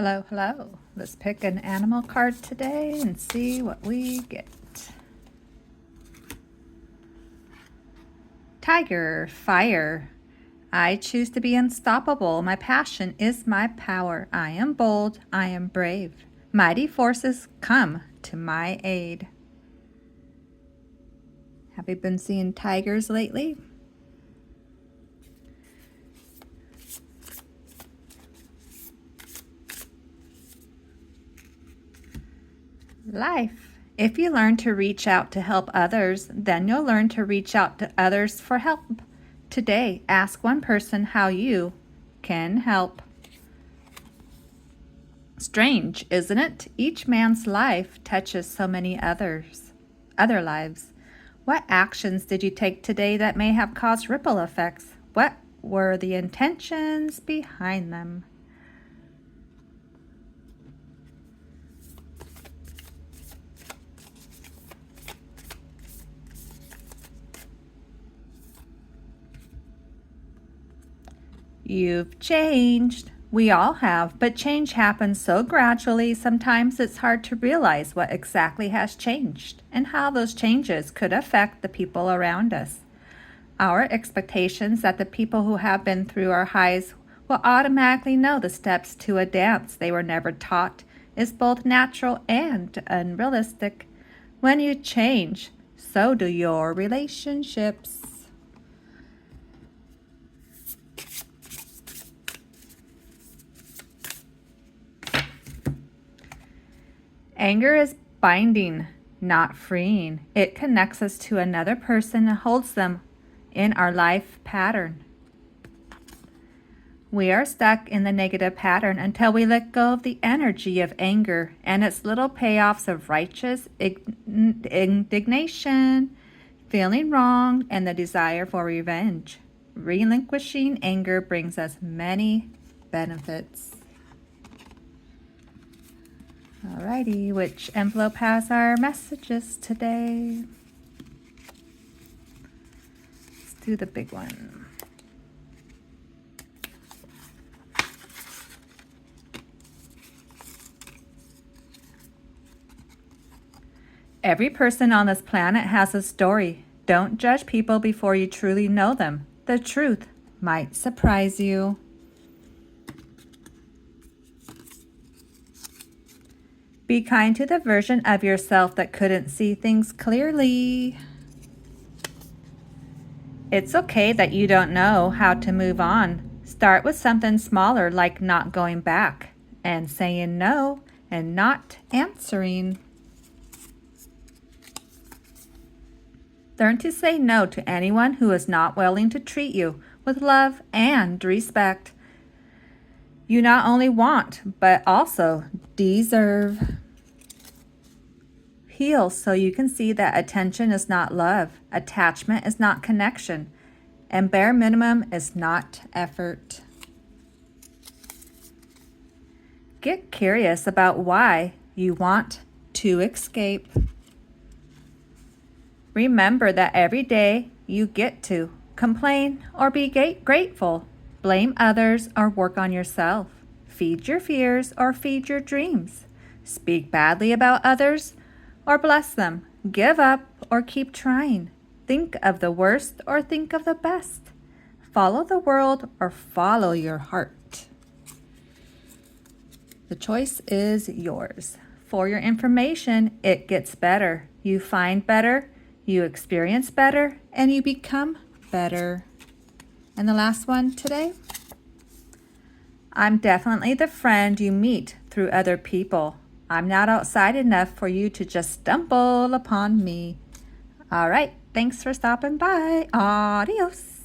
Hello, hello. Let's pick an animal card today and see what we get. Tiger, fire. I choose to be unstoppable. My passion is my power. I am bold. I am brave. Mighty forces come to my aid. Have you been seeing tigers lately? Life. If you learn to reach out to help others, then you'll learn to reach out to others for help. Today, ask one person how you can help. Strange, isn't it? Each man's life touches so many other lives. What actions did you take today that may have caused ripple effects? What were the intentions behind them? You've changed. We all have, but change happens so gradually, sometimes it's hard to realize what exactly has changed and how those changes could affect the people around us. Our expectations that the people who have been through our highs will automatically know the steps to a dance they were never taught is both natural and unrealistic. When you change, so do your relationships. Anger is binding, not freeing. It connects us to another person and holds them in our life pattern. We are stuck in the negative pattern until we let go of the energy of anger and its little payoffs of righteous indignation, feeling wrong, and the desire for revenge. Relinquishing anger brings us many benefits. Alrighty, which envelope has our messages today? Let's do the big one. Every person on this planet has a story. Don't judge people before you truly know them. The truth might surprise you. Be kind to the version of yourself that couldn't see things clearly. It's okay that you don't know how to move on. Start with something smaller like not going back and saying no and not answering. Learn to say no to anyone who is not willing to treat you with love and respect. You not only want, but also deserve. Heal so you can see that attention is not love, attachment is not connection, and bare minimum is not effort. Get curious about why you want to escape. Remember that every day you get to complain or be grateful, blame others or work on yourself, feed your fears or feed your dreams, speak badly about others or bless them, give up or keep trying, think of the worst or think of the best, follow the world or follow your heart. The choice is yours. For your information, it gets better. You find better, you experience better, and you become better. And the last one today. I'm definitely the friend you meet through other people. I'm not outside enough for you to just stumble upon me. All right, thanks for stopping by. Adios.